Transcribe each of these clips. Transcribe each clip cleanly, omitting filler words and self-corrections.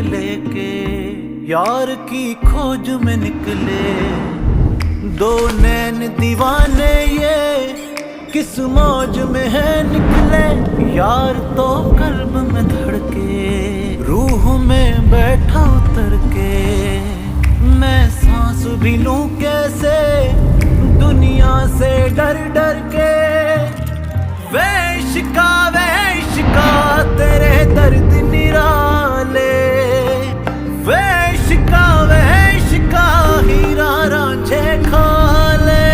लेके यार की खोज में निकले। दो नैन दीवाने ये किस मौज में है निकले। यार तो कल्ब में धड़के रूह में बैठा उतर के। मैं सांस भी लूं कैसे दुनिया से डर डर के। वे इश्का तेरे दर्द निराले। वे इश्का हीरा रांझे खा ले।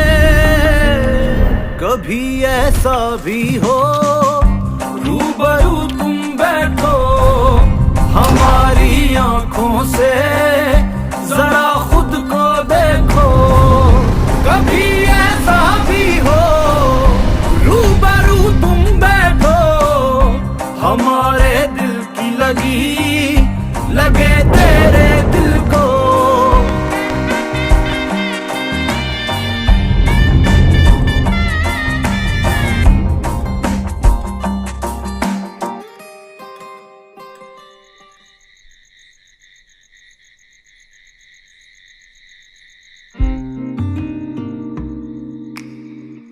कभी ऐसा भी हो रूबरू तुम बैठो हमारी आंखों से जरा खुद को देखो। कभी ऐसा भी हो रूबरू तुम बैठो हमारे दिल की लगे तेरे दिल को।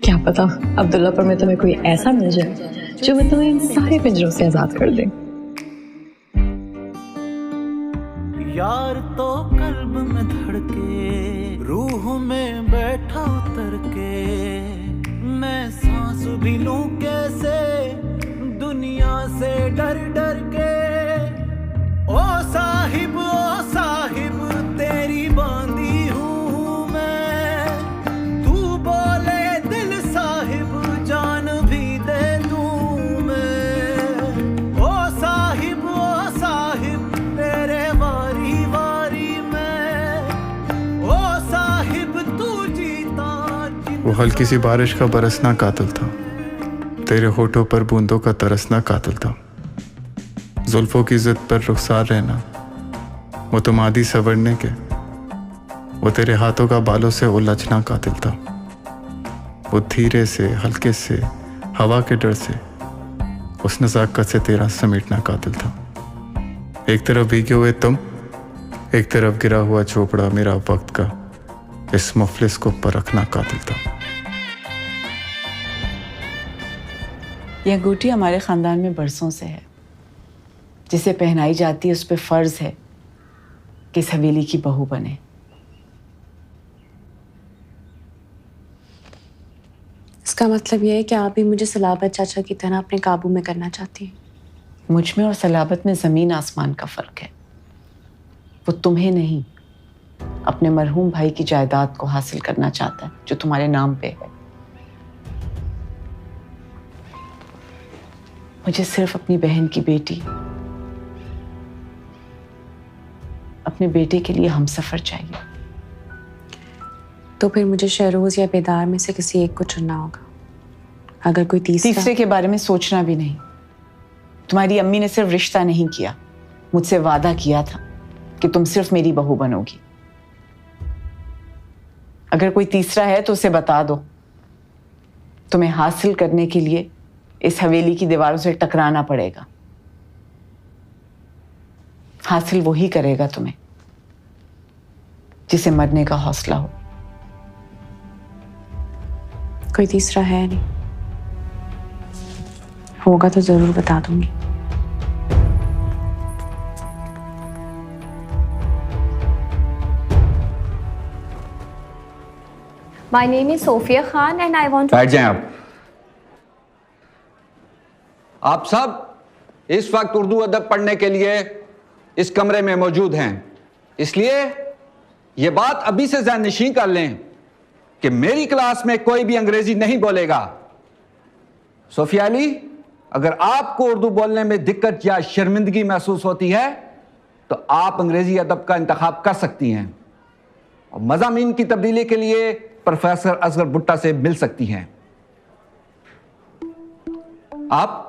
क्या पता अब्दुल्लापुर में तुम्हें कोई ऐसा मिल जाए जो मैं तुम्हें इन सारे पिंजरों से आजाद कर दे। यार तो कल्ब में धड़के रूह में बैठा उतर के। मैं सांस भी लूं कैसे दुनिया से डर डर के। ओ साहिब तेरी बांधी हूँ मैं। तू बोले दिल साहिब जान भी दे दूं मैं। ओ साहिब तेरे वारी वारी मैं। ओ साहिब तू जीता। वो हल्की सी बारिश का बरसना कातिल था। तेरे होठों पर बूंदों का तरसना कातिल था। जुल्फों की जिद पर रुखसार रहना वो तुम आदि सवरने के। वो तेरे हाथों का बालों से उलझना कातिल था। वो धीरे से हल्के से हवा के डर से उस नज़ाकत से तेरा समेटना कातिल था। एक तरफ भीगे हुए तुम, एक तरफ गिरा हुआ झोपड़ा मेरा वक्त का। इस मुफलिस को परखना कातिल था। यह अंगूठी हमारे खानदान में बरसों से है। जिसे पहनाई जाती है उस पे फर्ज है कि इस हवेली की बहू बने। इसका मतलब यह है कि आप भी मुझे सलाबत चाचा की तरह अपने काबू में करना चाहती हैं। मुझ में और सलाबत में जमीन आसमान का फर्क है। वो तुम्हें नहीं अपने मरहूम भाई की जायदाद को हासिल करना चाहता है जो तुम्हारे नाम पे है। मुझे सिर्फ अपनी बहन की बेटी, अपने बेटे के लिए हमसफर चाहिए। तो फिर मुझे शहरोज या बेदार में से किसी एक को चुनना होगा। अगर कोई तीसरे के बारे में सोचना भी नहीं। तुम्हारी अम्मी ने सिर्फ रिश्ता नहीं किया, मुझसे वादा किया था कि तुम सिर्फ मेरी बहू बनोगी। अगर कोई तीसरा है तो उसे बता दो। तुम्हें हासिल करने के लिए इस हवेली की दीवारों से टकराना पड़ेगा। हासिल वही करेगा तुम्हें जिसे मरने का हौसला हो। कोई तीसरा है नहीं, होगा तो जरूर बता दूंगी। My name is Sophia Khan and I want to... बैठ जाएं आप सब इस वक्त उर्दू अदब पढ़ने के लिए इस कमरे में मौजूद हैं। इसलिए ये बात अभी से ज़हननशीं कर लें कि मेरी क्लास में कोई भी अंग्रेजी नहीं बोलेगा। सोफिया अली, अगर आपको उर्दू बोलने में दिक्कत या शर्मिंदगी महसूस होती है तो आप अंग्रेजी अदब का इंतखाब कर सकती हैं और मज़ामीन की तब्दीली के लिए प्रोफेसर असगर भुट्टा से मिल सकती हैं। आप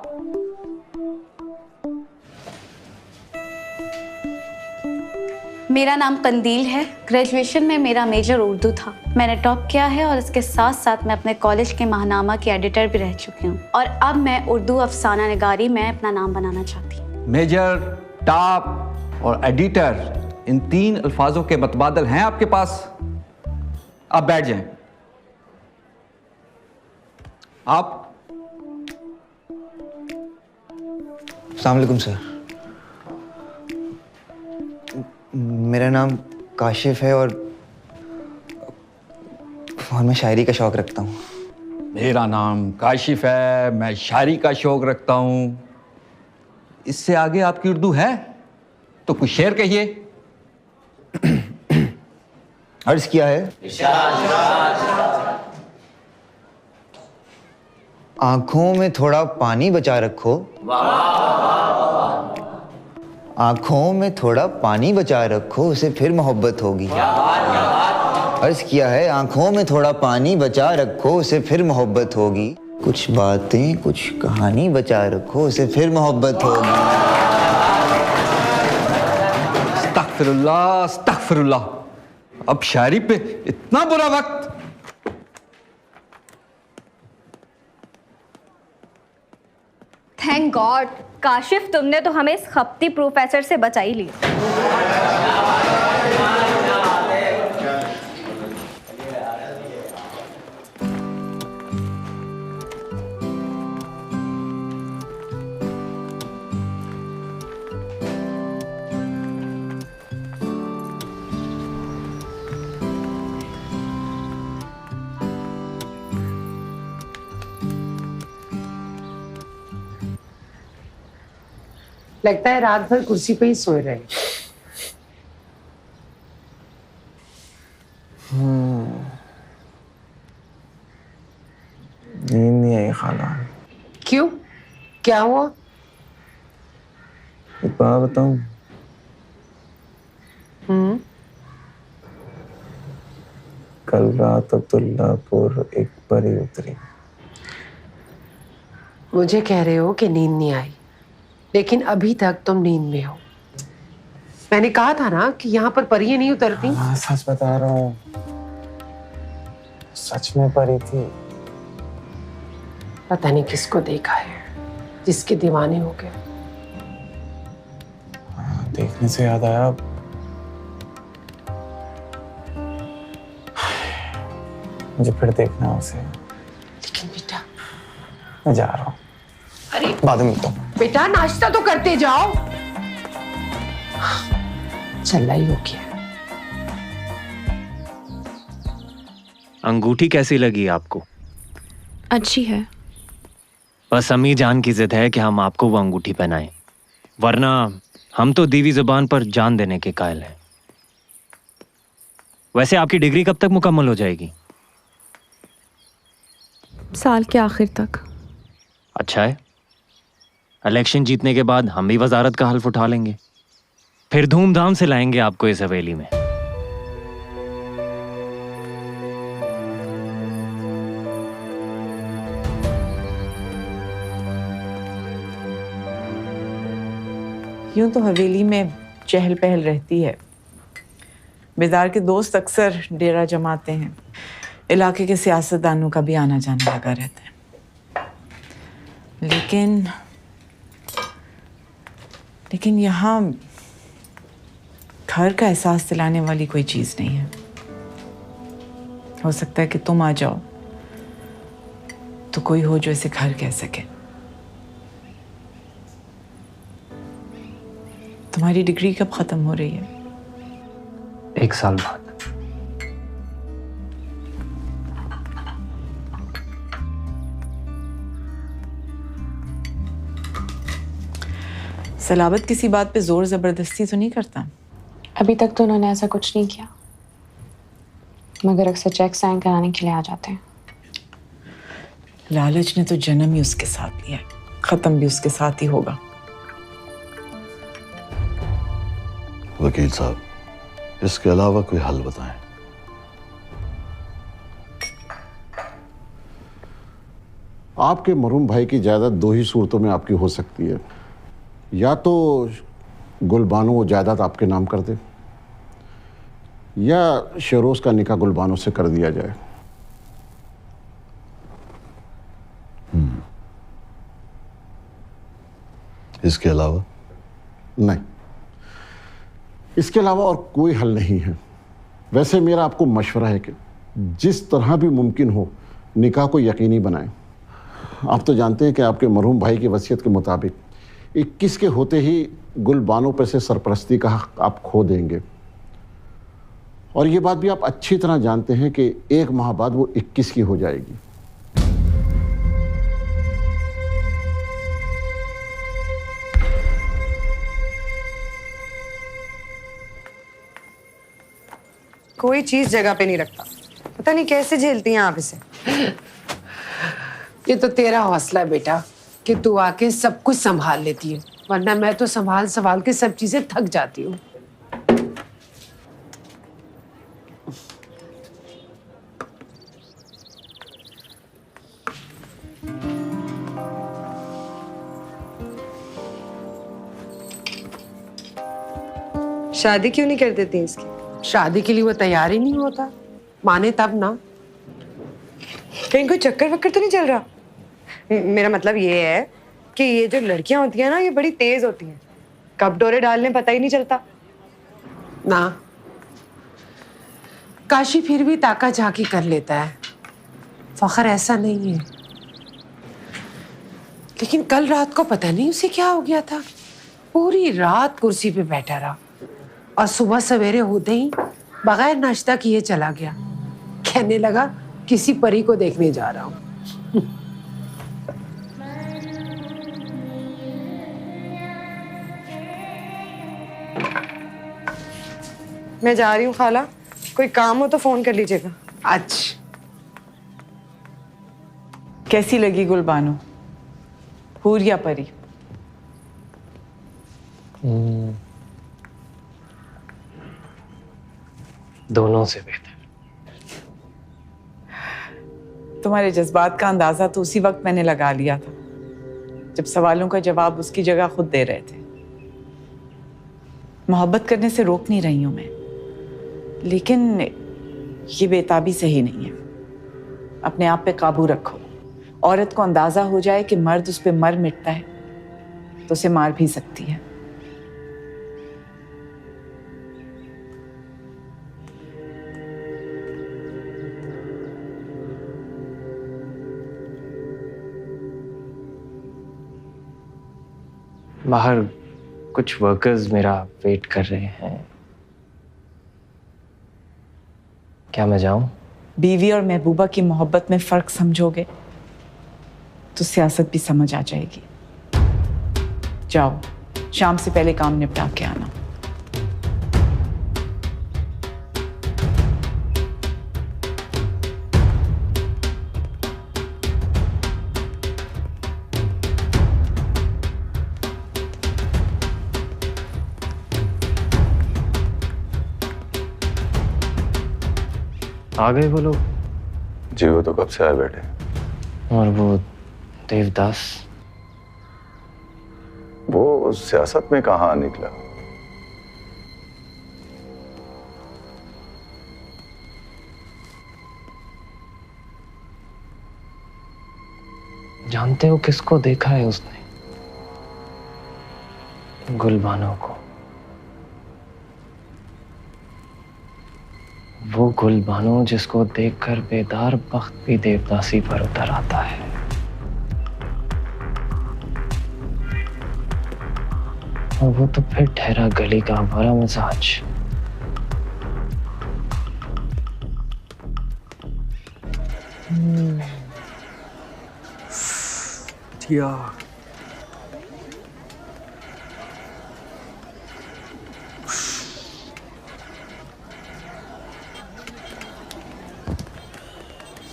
मेरा नाम कंदील है। ग्रेजुएशन में मेरा मेजर उर्दू था। मैंने टॉप किया है और इसके साथ साथ मैं अपने कॉलेज के माहनामा की एडिटर भी रह चुकी हूँ और अब मैं उर्दू अफसाना निगारी में अपना नाम बनाना चाहती हूँ। मेजर, टॉप, और एडिटर, इन 3 अल्फाजों के मतबादल हैं आपके पास? आप बैठ जाएं। आप? अस्सलाम वालेकुम सर। मेरा नाम काशिफ है और मैं शायरी का शौक रखता हूँ। मेरा नाम काशिफ है, मैं शायरी का शौक रखता हूं। इससे आगे आपकी उर्दू है तो कुछ शेर कहिए। अर्ज किया है, आंखों में थोड़ा पानी बचा रखो, आंखों में थोड़ा पानी बचा रखो, उसे फिर मोहब्बत होगी। अर्ज किया है, आंखों में थोड़ा पानी बचा रखो, उसे फिर मोहब्बत होगी। कुछ बातें, कुछ कहानी बचा रखो, उसे फिर मोहब्बत होगी। अस्तगफिरुल्लाह, अस्तगफिरुल्लाह। अब शायरी पे इतना बुरा वक्त। थैंक गॉड काशिफ, तुमने तो हमें इस खपती प्रोफेसर से बचा ही लिया। लगता है रात भर कुर्सी पे ही सोए रहे। नींद नहीं आई खाला। क्यों, क्या हुआ? एक बात बताऊं? कल रात अब्दुल्लापुर एक परी उतरी। मुझे कह रहे हो कि नींद नहीं आई, लेकिन अभी तक तुम नींद में हो। मैंने कहा था ना कि यहाँ पर परियां नहीं उतरती। हाँ, सच बता रहा हूँ, सच में परी थी। पता नहीं किसको देखा है जिसके दीवाने हो गए। हाँ, देखने से याद आया, मुझे फिर देखना है उसे। लेकिन बेटा, मैं जा रहा हूँ। अरे बाद में मिलता हूँ। बेटा, नाश्ता तो करते जाओ। चल ही हो गया। अंगूठी कैसी लगी आपको? अच्छी है। बस अम्मी जान की जिद है कि हम आपको वो अंगूठी पहनाएं, वरना हम तो दीवी जुबान पर जान देने के कायल हैं। वैसे आपकी डिग्री कब तक मुकम्मल हो जाएगी? साल के आखिर तक। अच्छा है, इलेक्शन जीतने के बाद हम भी वजारत का हल्फ उठा लेंगे, फिर धूमधाम से लाएंगे आपको इस हवेली में। यूं तो हवेली में चहल पहल रहती है। बेदार के दोस्त अक्सर डेरा जमाते हैं। इलाके के सियासतदानों का भी आना जाना लगा रहता है। लेकिन यहाँ घर का एहसास दिलाने वाली कोई चीज नहीं है। हो सकता है कि तुम आ जाओ तो कोई हो जो इसे घर कह सके। तुम्हारी डिग्री कब खत्म हो रही है? 1 साल बाद। सलाबत किसी बात पे जोर जबरदस्ती तो नहीं करता? अभी तक तो उन्होंने ऐसा कुछ नहीं किया, मगर अक्सर चेक साइन कराने के लिए आ जाते हैं। लालच ने तो जन्म ही उसके साथ लिया है, खत्म भी उसके साथ ही होगा। वकील साहब, इसके अलावा कोई हल बताएं। आपके मरहूम भाई की जायदाद 2 ही सूरतों में आपकी हो सकती है। या तो गुलबानो वो जायदाद आपके नाम कर दे, या शेरोज का निकाह गुलबानो से कर दिया जाए। इसके अलावा? नहीं, इसके अलावा और कोई हल नहीं है। वैसे मेरा आपको मशवरा है कि जिस तरह भी मुमकिन हो निकाह को यकीनी बनाएं। आप तो जानते हैं कि आपके मरहूम भाई की वसीयत के मुताबिक 21 के होते ही गुलबानों पर से सरपरस्ती का हक आप खो देंगे, और ये बात भी आप अच्छी तरह जानते हैं कि 1 माह बाद वो 21 की हो जाएगी। कोई चीज जगह पे नहीं रखता, पता नहीं कैसे झेलती हैं आप इसे। ये तो तेरा हौसला है बेटा कि तू आके सब कुछ संभाल लेती है, वरना मैं तो संभाल के सब चीजें थक जाती हूँ। शादी क्यों नहीं कर देती इसकी? शादी के लिए वो तैयार ही नहीं होता, माने तब ना। कहीं कोई चक्कर वक्कर तो नहीं चल रहा? मेरा मतलब ये है कि ये जो लड़कियां होती हैं ना, ये बड़ी तेज होती हैं, कब डोरे डालने पता ही नहीं चलता। ना, काशी फिर भी ताका झाकी कर लेता है, फखर ऐसा नहीं है। लेकिन कल रात को पता नहीं उसे क्या हो गया था, पूरी रात कुर्सी पे बैठा रहा और सुबह सवेरे होते ही बगैर नाश्ता किए चला गया। कहने लगा किसी परी को देखने जा रहा हूं। मैं जा रही हूँ खाला, कोई काम हो तो फोन कर लीजिएगा। अच्छा, कैसी लगी गुलबानो, हूर या परी? दोनों से बेहतर। तुम्हारे जज्बात का अंदाजा तो उसी वक्त मैंने लगा लिया था जब सवालों का जवाब उसकी जगह खुद दे रहे थे। मोहब्बत करने से रोक नहीं रही हूं मैं, लेकिन ये बेताबी सही नहीं है। अपने आप पे काबू रखो। औरत को अंदाजा हो जाए कि मर्द उस पे मर मिटता है तो उसे मार भी सकती है। बाहर कुछ वर्कर्स मेरा वेट कर रहे हैं, क्या मैं जाऊं? बीवी और महबूबा की मोहब्बत में फर्क समझोगे तो सियासत भी समझ आ जाएगी। जाओ, शाम से पहले काम निपटा के आना। आ गए वो लोग? जी वो तो कब से आए बैठे। और वो देवदास, वो सियासत में कहाँ निकला? जानते हो किसको देखा है उसने? गुलबानो को। वो गुलबानो जिसको देखकर बेदार बख्त भी देवदासी पर उतर आता है। और वो तो फिर ठहरा गली का बड़ा मिजाज।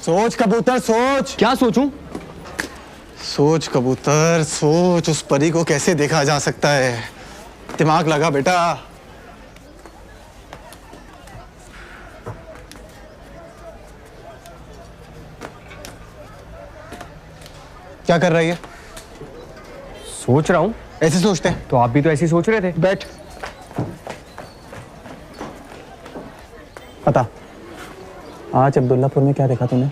सोच कबूतर सोच। क्या सोचूं? सोच कबूतर सोच, उस परी को कैसे देखा जा सकता है? दिमाग लगा बेटा। क्या कर रही है? सोच रहा हूं। ऐसे सोचते हैं तो आप भी तो ऐसे ही सोच रहे थे। बैठ। बता, आज अब्दुल्लापुर में क्या देखा तूने?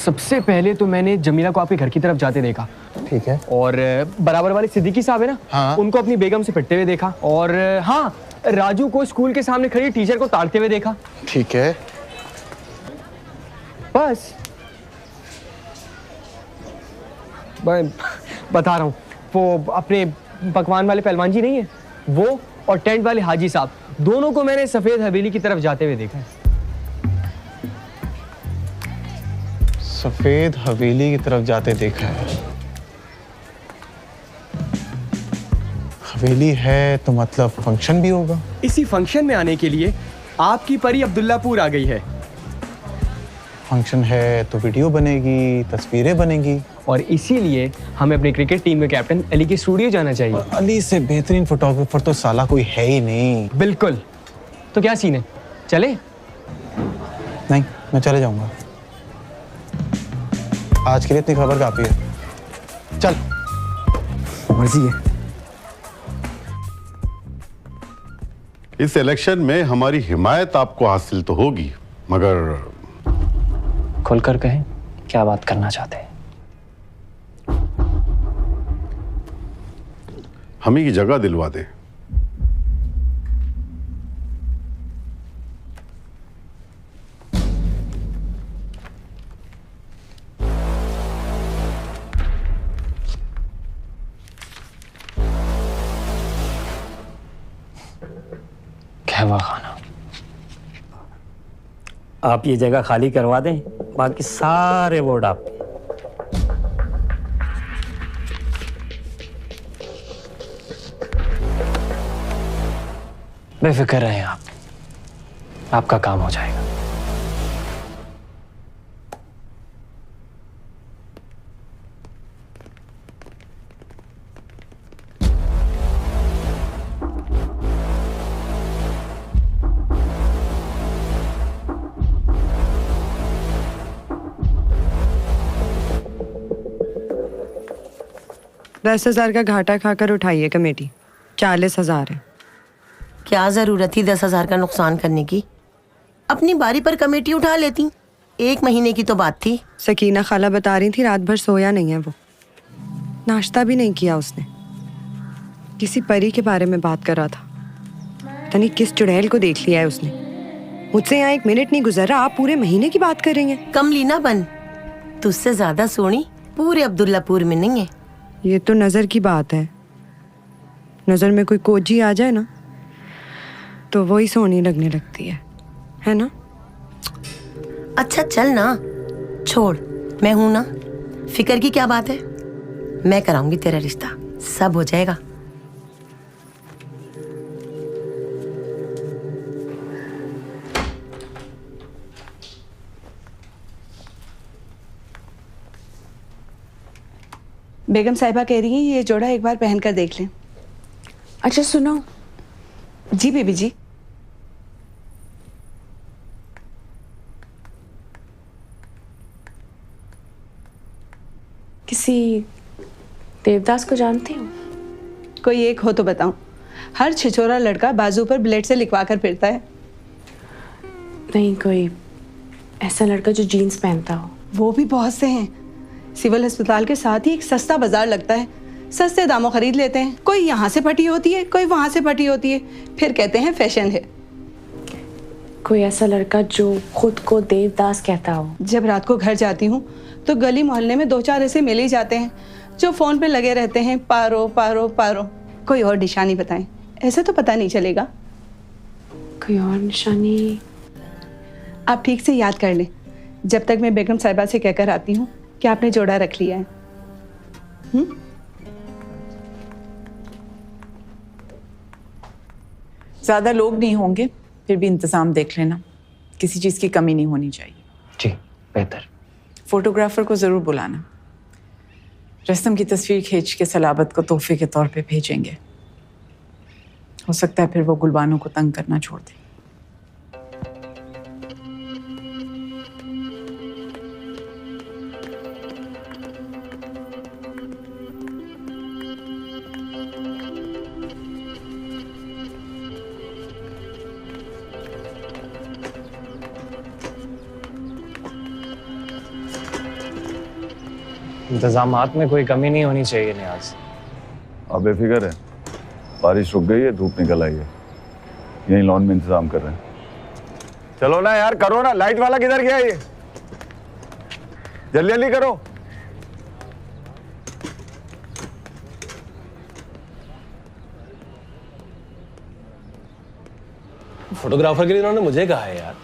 सबसे पहले तो मैंने जमीला को आपके घर की तरफ जाते देखा ठीक है। और बराबर वाले सिद्दीकी साहब है ना, हाँ। उनको अपनी बेगम से पिटते हुए देखा। और हाँ, राजू को स्कूल के सामने खड़ी टीचर को ताड़ते हुए देखा। ठीक है। बस बता रहा हूँ, वो अपने पकवान वाले पहलवान जी नहीं है वो, और टेंट वाले हाजी साहब, दोनों को मैंने सफेद हवेली की तरफ जाते हुए देखा है। सफेद हवेली की तरफ जाते देखा है। हवेली है तो मतलब फंक्शन भी होगा। इसी फंक्शन में आने के लिए आपकी परी अब्दुल्लापुर आ गई है। फंक्शन है तो वीडियो बनेगी, तस्वीरें बनेगी, और इसीलिए हमें अपनी क्रिकेट टीम के कैप्टन अली के स्टूडियो जाना चाहिए। अली से बेहतरीन फोटोग्राफर तो साला कोई है ही नहीं। बिल्कुल। तो क्या सीन है, चले? नहीं, मैं चले जाऊंगा। आज के लिए इतनी खबर काफी है। चल। मर्जी है। इस इलेक्शन में हमारी हिमायत आपको हासिल तो होगी, मगर खुलकर कहें, क्या बात करना चाहते हैं? हमें की जगह दिलवा दें। कहवा खाना। आप ये जगह खाली करवा दें, बाकी सारे वोट आप। बेफिक्र रहें आप, आपका काम हो जाएगा। दस 10,000 का घाटा खाकर उठाइए कमेटी। 40,000 है। क्या जरूरत थी 10,000 का नुकसान करने की? अपनी बारी पर कमेटी उठा लेती। 1 महीने की तो बात थी। सकीना खाला बता रही थी रात भर सोया नहीं है वो, नाश्ता भी नहीं किया उसने। किसी परी के बारे में बात कर रहा था, पता नहीं किस चुड़ैल को देख लिया है उसने। मुझसे यहाँ 1 मिनट नहीं गुजरा, आप पूरे महीने की बात कर रही हैं। कमली ना बन, तुझसे ज्यादा सोनी पूरे अब्दुल्लापुर में नहीं है। ये तो नजर की बात है। नजर में कोई कोजी आ जाए ना तो वही सोनी लगने लगती है ना? अच्छा चल ना, छोड़, मैं हूं ना, फिक्र की क्या बात है। मैं कराऊंगी तेरा रिश्ता, सब हो जाएगा। बेगम साहिबा कह रही हैं ये जोड़ा एक बार पहनकर देख लें। अच्छा सुनो। जी बेबी जी। किसी देवदास को जानती हो? कोई एक हो तो बताऊं। हर छिछोरा लड़का बाजू पर ब्लेड से लिखवा कर फिरता है। नहीं, कोई ऐसा लड़का जो जीन्स पहनता हो। वो भी बहुत से हैं। सिविल अस्पताल के साथ ही एक सस्ता बाजार लगता है, सस्ते दामों खरीद लेते हैं। कोई यहाँ से फटी होती है, कोई वहां से फटी होती है, फिर कहते हैं फैशन है। कोई ऐसा लड़का जो खुद को देवदास कहता हो। जब रात को घर जाती हूँ तो गली मोहल्ले में 2-4 ऐसे मिल ही जाते हैं जो फोन पे लगे रहते हैं, पारो पारो पारो। कोई और निशानी बताएं, ऐसे तो पता नहीं चलेगा। कोई और निशानी? आप ठीक से याद कर लें, जब तक मैं बेगम साहिबा से कहकर आती हूँ कि आपने जोड़ा रख लिया है। ज्यादा लोग नहीं होंगे, फिर भी इंतजाम देख लेना, किसी चीज की कमी नहीं होनी चाहिए। जी बेहतर। फोटोग्राफर को जरूर बुलाना। रस्तम की तस्वीर खींच के सलाबत को तोहफे के तौर पे भेजेंगे। हो सकता है फिर वो गुलबानों को तंग करना छोड़ दे। इंतजामात में कोई कमी नहीं होनी चाहिए नियाज। आप बेफिक्र है, बारिश रुक गई है, धूप निकल आई है, यहीं लॉन में इंतजाम कर रहे हैं। चलो ना यार, करो ना, लाइट वाला किधर गया ये? जल्दी जल्दी करो। फोटोग्राफर के लिए इन्होंने मुझे कहा है यार,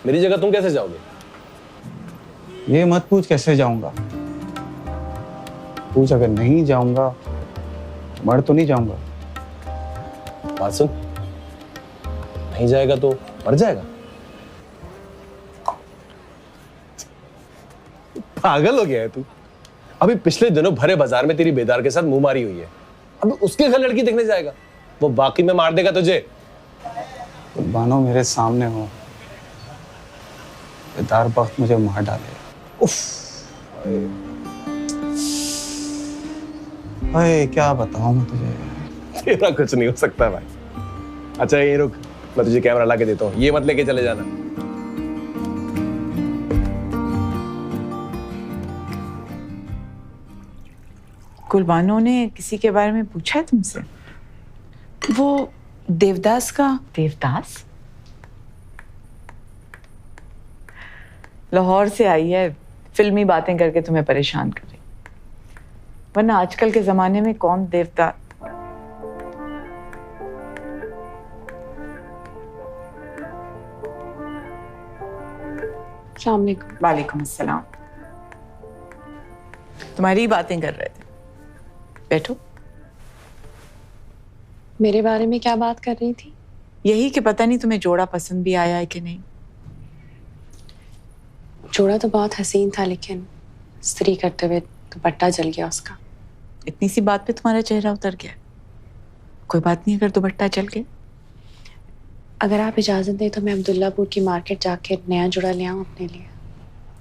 मेरी जगह तुम कैसे जाओगे? ये मत पूछ कैसे जाऊंगा, पूछ अगर नहीं जाऊंगा मर तो नहीं जाऊंगा। बात सुन, नहीं जाएगा तो मर जाएगा। पागल हो गया है तू? अभी पिछले दिनों भरे बाजार में तेरी बेदार के साथ मुंहमारी हुई है, अभी उसके घर लड़की देखने जाएगा? वो बाकी में मार देगा तुझे। कुर्बानो मेरे सामने हो, बेदार वक्त मुझे मार डाले। उफ, अरे क्या बताऊं मैं तुझे। तेरा कुछ नहीं हो सकता भाई। अच्छा ये रुक, मैं तुझे कैमरा ला के देता हूँ, ये मत लेके चले जाना। कुर्बानों ने किसी के बारे में पूछा है तुमसे? वो देवदास का? देवदास लाहौर से आई है, फिल्मी बातें करके तुम्हें परेशान कर रही, वरना आजकल के जमाने में कौन देवदास। वालेकुम अस्सलाम। तुम्हारी बातें कर रहे थे, बैठो। मेरे बारे में क्या बात कर रही थी? यही कि पता नहीं तुम्हें जोड़ा पसंद भी आया है कि नहीं। जोड़ा तो बहुत हसीन था, लेकिन स्त्री करते हुए दुपट्टा जल गया उसका। इतनी सी बात पे तुम्हारा चेहरा उतर गया? कोई बात नहीं अगर दुपट्टा जल गया। अगर आप इजाजत दें तो मैं अब्दुल्लापुर की मार्केट जाके नया जोड़ा ले आऊं अपने लिए।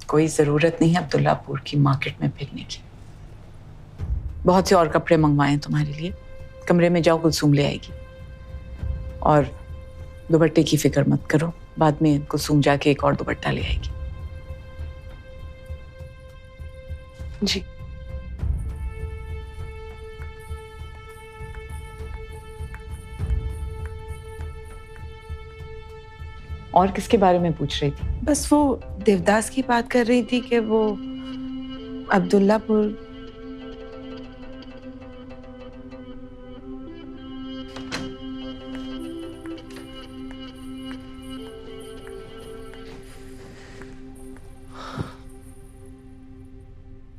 कोई जरूरत नहीं है अब्दुल्लापुर की मार्केट में फिरने की, बहुत से और कपड़े मंगवाए तुम्हारे लिए। कमरे में जाओ, कुलसूम ले आएगी। और दुपट्टे की फिक्र मत करो, बाद में कुलसूम जाके एक और दुपट्टा ले आएगी। जी। और किसके बारे में पूछ रही थी? बस वो देवदास की बात कर रही थी कि वो अब्दुल्लापुर।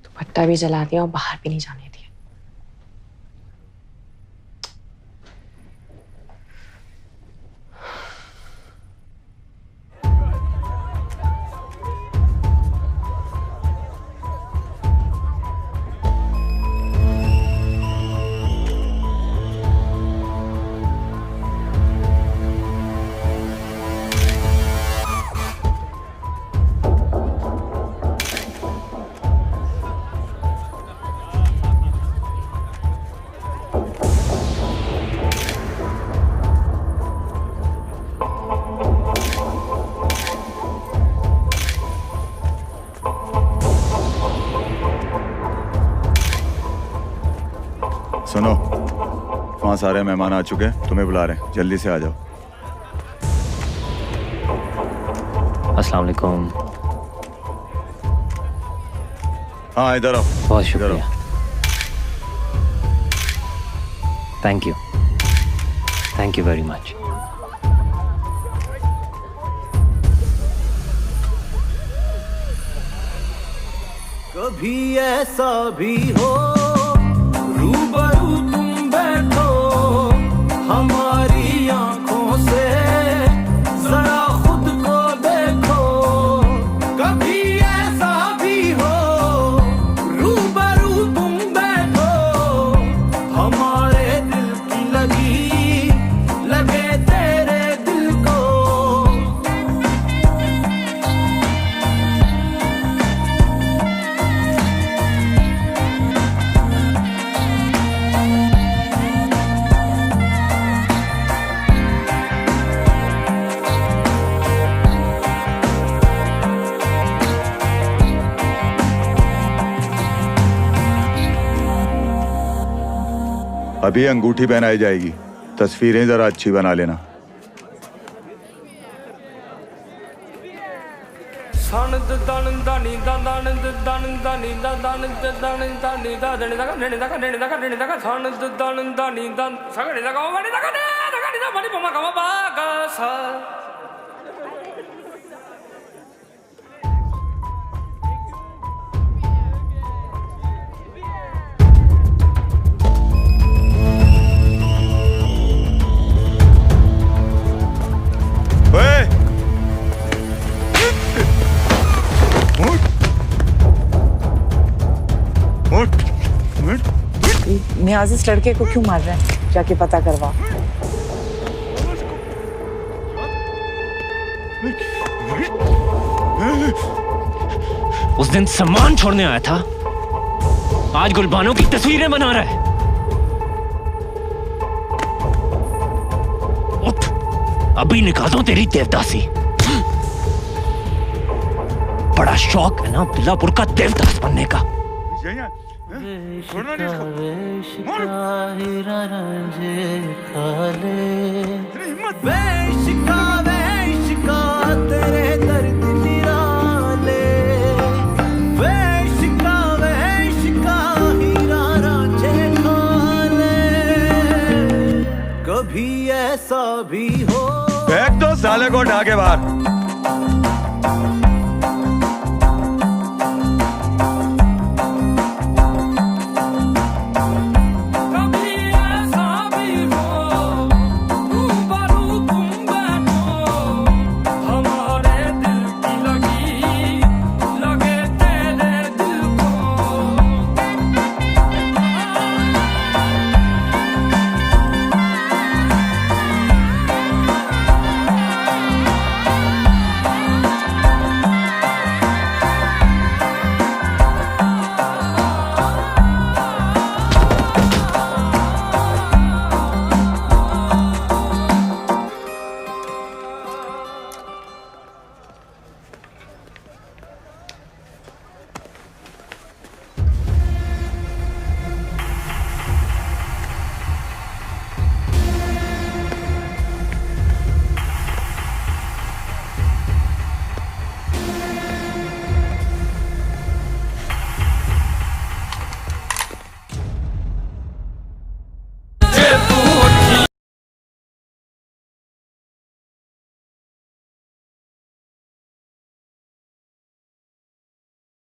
दुपट्टा भी जला दिया और बाहर भी नहीं जाने दिया। सुनो, वहाँ सारे मेहमान आ चुके हैं, तुम्हें बुला रहे हैं, जल्दी से आ जाओ। अस्सलाम वालेकुम। हाँ इधर आओ। बहुत शुक्रिया। Thank you, thank you very much. कभी ऐसा भी हो रूबरू तुम बैठो हमारी आंखों से, जरा खुद को देखो। कभी ऐसा भी हो रूबरू तुम बैठो हमारे दिल की लगी लगे तेरे दिल को। अभी अंगूठी पहनाई जाएगी, तस्वीरें जरा अच्छी बना लेना। नियाज इस लड़के को क्यों मार रहे हैं? जाके पता करवा। उस दिन सम्मान छोड़ने आया था, आज गुलबानों की तस्वीरें बना रहा है। उठ, अभी निकाल दो तेरी देवदासी। बड़ा शौक है ना अब्दुल्लापुर का देवदास बनने का। कभी ऐसा भी हो। फेंक दो साले को उठा के बाहर।